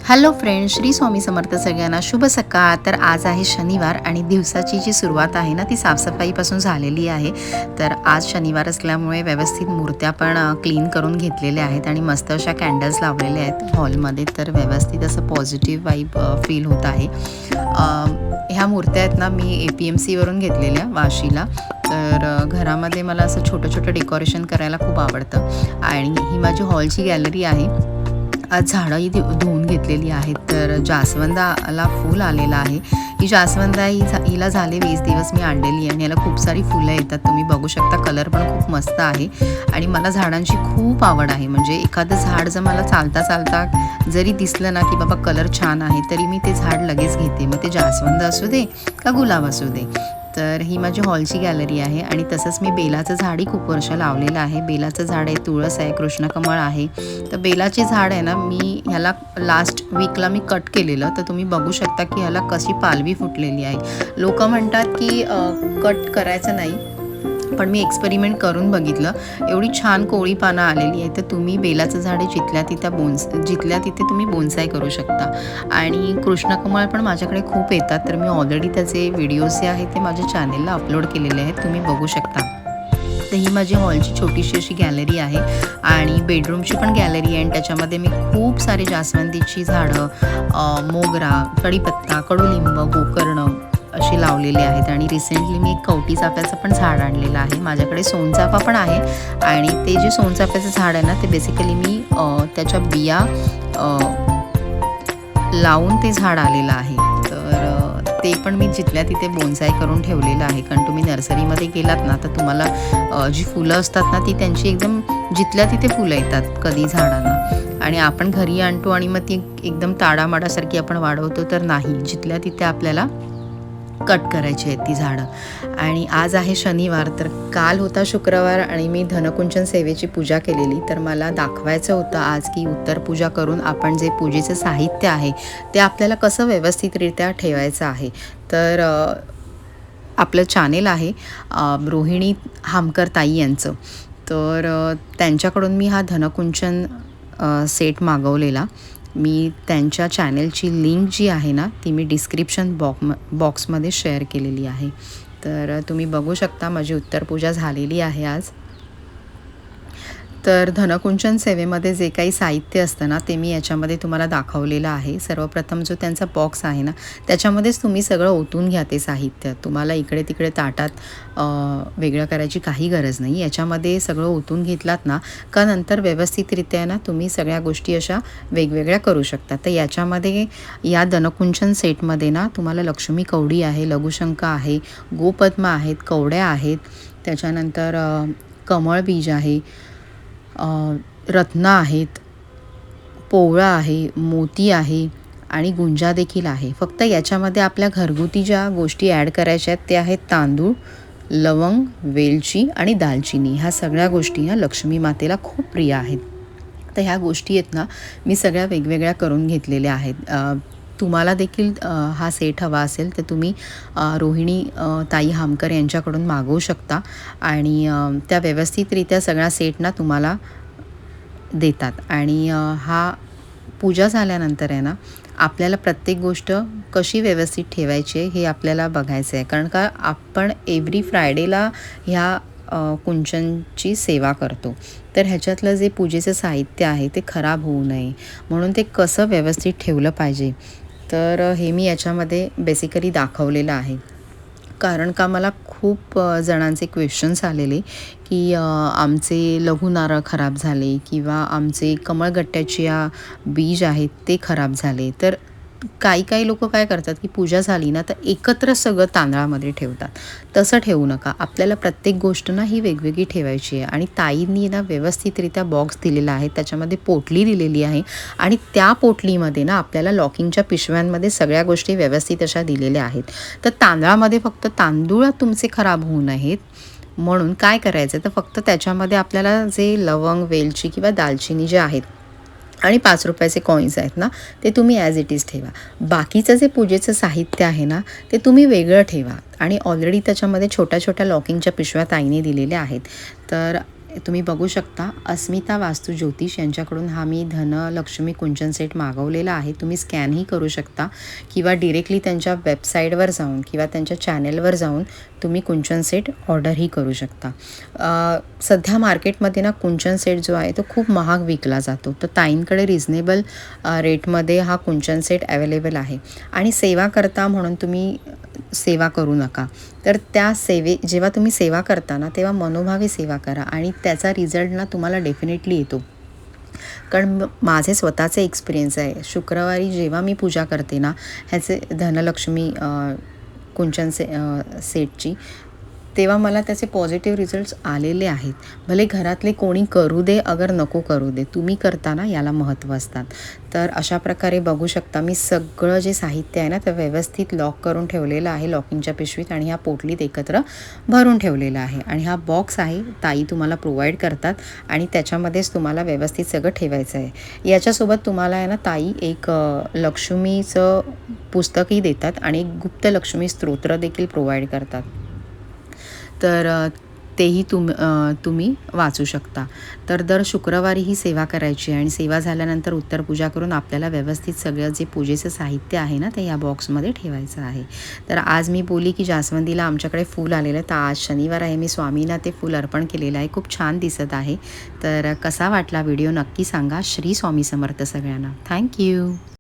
Hello friends, Shri Swami Samarth सगळ्यांना शुभ सकाळ. तर आज आहे शनिवार आणि दिवसाची जी सुरुवात आहे ना ती साफसफाईपासून झालेली आहे. तर आज शनिवार असल्यामुळे व्यवस्थित मूर्त्या पण क्लीन करून घेतलेल्या आहेत आणि मस्त अशा कॅन्डल्स लावलेल्या आहेत हॉलमध्ये. तर व्यवस्थित असं पॉझिटिव्ह वाईब फील होत आहे. ह्या मूर्त्या आहेत ना मी APMCवरून घेतलेल्या वाशीला. तर घरामध्ये मला असं छोटं छोटं डेकोरेशन करायला खूप आवडतं आणि ही माझी हॉलची गॅलरी आहे. आज झाडंही धुवून घेतलेली आहेत. तर जास्वंदाला फूल आलेलं आहे. ही जास्वंदा हिला झाले 20 दिवस मी आणलेली आहे आणि याला खूप सारी फुलं येतात. तुम्ही बघू शकता, कलर पण खूप मस्त आहे आणि मला झाडांची खूप आवड आहे. म्हणजे एखादं झाड जर मला चालता चालता जरी दिसलं ना की बाबा कलर छान आहे, तरी मी ते झाड लगेच घेते. मग ते जास्वंद असू दे का गुलाब असू दे. तर ही माझी हॉलची गॅलरी आहे आणि तसंच मी बेलाचं झाडही खूप वर्ष लावलेलं आहे. बेलाचं झाड आहे, तुळस आहे, कृष्णकमळ आहे. तर बेलाचे झाड आहे ना, मी ह्याला लास्ट वीकला मी कट केलेलं. तर तुम्ही बघू शकता की ह्याला कशी पालवी फुटलेली आहे. लोकं म्हणतात की कट करायचं नाही, पण मी एक्सपेरिमेंट करून बघितलं. एवढी छान कोवळी पानं आलेली आहे. तर तुम्ही बेलाचं झाडे जिथल्या तिथे तुम्ही बोन्साय करू शकता. आणि कृष्णकमळ पण माझ्याकडे खूप येतात. तर मी ऑलरेडी त्याचे व्हिडिओज जे आहेत ते माझ्या चॅनेलला अपलोड केलेले आहेत, तुम्ही बघू शकता. तर ही माझी हॉलची छोटीशी अशी गॅलरी आहे आणि बेडरूमची पण गॅलरी आहे आणि त्याच्यामध्ये मी खूप सारे जास्वंदीची झाडं, मोगरा, कढीपत्ता, कडुलिंब, गोकर्ण अशी लावलेली आहेत. आणि रिसेंटली मी एक कवठी चाफ्याचं पण झाड आणलेलं आहे. माझ्याकडे सोनचाफा पण आहे आणि ते जे सोनचाफ्याचं झाड आहे ना, ते बेसिकली मी त्याच्या बिया लावून ते झाड आलेलं आहे. तर ते पण मी जिथल्या तिथे बोन्साय करून ठेवलेलं आहे. कारण तुम्ही नर्सरीमध्ये गेलात ना, तर तुम्हाला जी फुलं असतात ना, ती त्यांची एकदम जिथल्या तिथे फुलं येतात कधी झाडांना आणि आपण घरी आणतो आणि मग ती एकदम ताडामाडासारखी आपण वाढवतो. तर नाही, जिथल्या तिथे आपल्याला कट करायची आहेत ती झाडं. आणि आज आहे शनिवार, तर काल होता शुक्रवार आणि मी धनकुंचन सेवेची पूजा केलेली. तर मला दाखवायचं होतं आज की उत्तर पूजा करून आपण जे पूजेचं साहित्य आहे ते आपल्याला कसं व्यवस्थितरित्या ठेवायचं आहे. तर आपलं चॅनेल आहे रोहिणी हामकर ताई यांचं. तर त्यांच्याकडून मी हा धनकुंचन सेट मागवलेला. मी त्यांच्या चॅनेलची लिंक जी आहे ना, ती मी डिस्क्रिप्शन बॉक्समध्ये शेअर केलेली आहे. तर तुम्ही बघू शकता माझी उत्तरपूजा झालेली आहे आज. तर धनकुंचन सेवेमध्ये जे काही साहित्य असतं ना, ते मी याच्यामध्ये तुम्हाला दाखवलेलं आहे. सर्वप्रथम जो त्यांचा बॉक्स आहे ना, त्याच्यामध्येच तुम्ही सगळं ओतून घ्या ते साहित्य. तुम्हाला इकडे तिकडे ताटात वेगळं करायची काही गरज नाही. याच्यामध्ये सगळं ओतून घेतलात ना, का नंतर व्यवस्थितरित्या ना तुम्ही सगळ्या गोष्टी अशा वेगवेगळ्या करू शकता. तर याच्यामध्ये या धनकुंचन सेटमध्ये ना तुम्हाला लक्ष्मी कवडी आहे, लघुशंख आहे, गोपद्म आहेत, कवड्या आहेत, त्याच्यानंतर कमळ बीज आहे, रत्न आहेत, पोवळा आहे, मोती आहे आणि गुंजा देखील आहे. फक्त याच्यामध्ये आपल्या घरगुती ज्या गोष्टी ॲड करायच्या आहेत त्या आहेत तांदूळ, लवंग, वेलची आणि दालचिनी. ह्या सगळ्या गोष्टी ह्या लक्ष्मी मातेला खूप प्रिय आहेत. तर ह्या गोष्टी आहेत ना, मी सगळ्या वेगवेगळ्या करून घेतलेल्या आहेत. तुम्हाला देखील हा सेट हवा असेल तर तुम्ही रोहिणी ताई हामकर यांच्याकडून मागवू शकता आणि त्या व्यवस्थितरित्या सगळा सेट ना तुम्हाला देतात. आणि हा पूजा झाल्यानंतर आहे ना, आपल्याला प्रत्येक गोष्ट कशी व्यवस्थित ठेवायची आहे हे आपल्याला बघायचं आहे. कारण का आपण एव्हरी फ्रायडेला ह्या कुंचनची सेवा करतो. तर ह्याच्यातलं जे पूजेचं साहित्य आहे ते खराब होऊ नये म्हणून ते कसं व्यवस्थित ठेवलं पाहिजे, तर हे मी याच्यामध्ये बेसिकली दाखवलेलं आहे. कारण का मला खूप जणांचे क्वेश्चन्स आलेले की आमचे लघु नारळ खराब झाले किंवा आमचे कमळगट्ट्याचे बीज आहेत ते खराब झाले. तर काही लोकं काय करतात की पूजा झाली ना तर एकत्र सगळं तांदळामध्ये ठेवतात. तसं ठेवू नका. आपल्याला प्रत्येक गोष्ट ना ही वेगवेगळी ठेवायची आहे. आणि ताईंनी ना व्यवस्थितरित्या बॉक्स दिलेला आहे, त्याच्यामध्ये पोटली दिलेली आहे आणि त्या पोटलीमध्ये ना आपल्याला लॉकिंगच्या पिशव्यांमध्ये सगळ्या गोष्टी व्यवस्थित अशा दिलेल्या आहेत. तर तांदळामध्ये फक्त तांदूळ तुमचे खराब होऊ नयेत म्हणून काय करायचं, तर फक्त त्याच्यामध्ये आपल्याला जे लवंग, वेलची किंवा दालचिनी जे आहेत आणि 5 रुपयाचे कॉईन्स आहेत ना, ते तुम्ही ॲज इट इज ठेवा. बाकीचं जे पूजेचं साहित्य आहे ना, ते तुम्ही वेगळं ठेवा. आणि ऑलरेडी त्याच्यामध्ये छोट्या छोट्या लॉकिंगच्या पिशव्या ताईने दिलेल्या आहेत. तर तुम्ही बघू शकता अस्मिता वास्तू ज्योतिष यांच्याकडून हा मी धनलक्ष्मी कुंचन सेट मागवलेला आहे. तुम्ही स्कॅनही करू शकता किंवा डिरेक्टली त्यांच्या वेबसाईटवर जाऊन किंवा त्यांच्या चॅनेलवर जाऊन तुम्ही कुंचन सेट ऑर्डरही करू शकता. सध्या मार्केटमध्ये ना कुंचन सेट जो आहे तो खूप महाग विकला जातो, तर ताईंकडे रिझनेबल रेटमध्ये हा कुंचन सेट अवेलेबल आहे. आणि सेवा करता म्हणून तुम्ही सेवा करू नका. तर त्या जेव्हा तुम्ही सेवा करता ना तेव्हा मनोभावे सेवा करा आणि त्याचा रिझल्ट ना तुम्हाला डेफिनेटली येतो. कारण माझे स्वतःचे एक्सपिरियन्स आहे. शुक्रवारी जेव्हा मी पूजा करते ना ह्याचे धनलक्ष्मी कुंचन सेटची, तेव्हा मला त्याचे पॉझिटिव्ह रिझल्ट्स आलेले आहेत. भले घरातले कोणी करू दे अगर नको करू दे, तुम्ही करताना याला महत्त्व असतात. तर अशा प्रकारे बघू शकता मी सगळं जे साहित्य आहे ना ते व्यवस्थित लॉक करून ठेवलेलं आहे लॉकिंगच्या पिशवीत आणि ह्या पोटलीत एकत्र भरून ठेवलेलं आहे. आणि हा बॉक्स आहे ताई तुम्हाला प्रोव्हाइड करतात आणि त्याच्यामध्येच तुम्हाला व्यवस्थित सगळं ठेवायचं आहे. याच्यासोबत तुम्हाला आहे ना ताई एक लक्ष्मीचं पुस्तकही देतात आणि एक गुप्त लक्ष्मी स्तोत्र देखील प्रोव्हाइड करतात. तर तेही तुम्ही वाचू शकता. तर दर शुक्रवारी ही सेवा करायची आणि सेवा झाल्यानंतर उत्तर पूजा करून आपल्याला व्यवस्थित सगळं जे पूजेचं साहित्य आहे ना ते या बॉक्समध्ये ठेवायचं आहे. तर आज मी बोलली की जास्वंदीला आमच्याकडे फूल आलेलं आहे, तर आज शनिवार आहे, मी स्वामींना ते फूल अर्पण केलेलं आहे. खूप छान दिसत आहे. तर कसा वाटला व्हिडिओ नक्की सांगा. श्री स्वामी समर्थ सगळ्यांना. थँक्यू.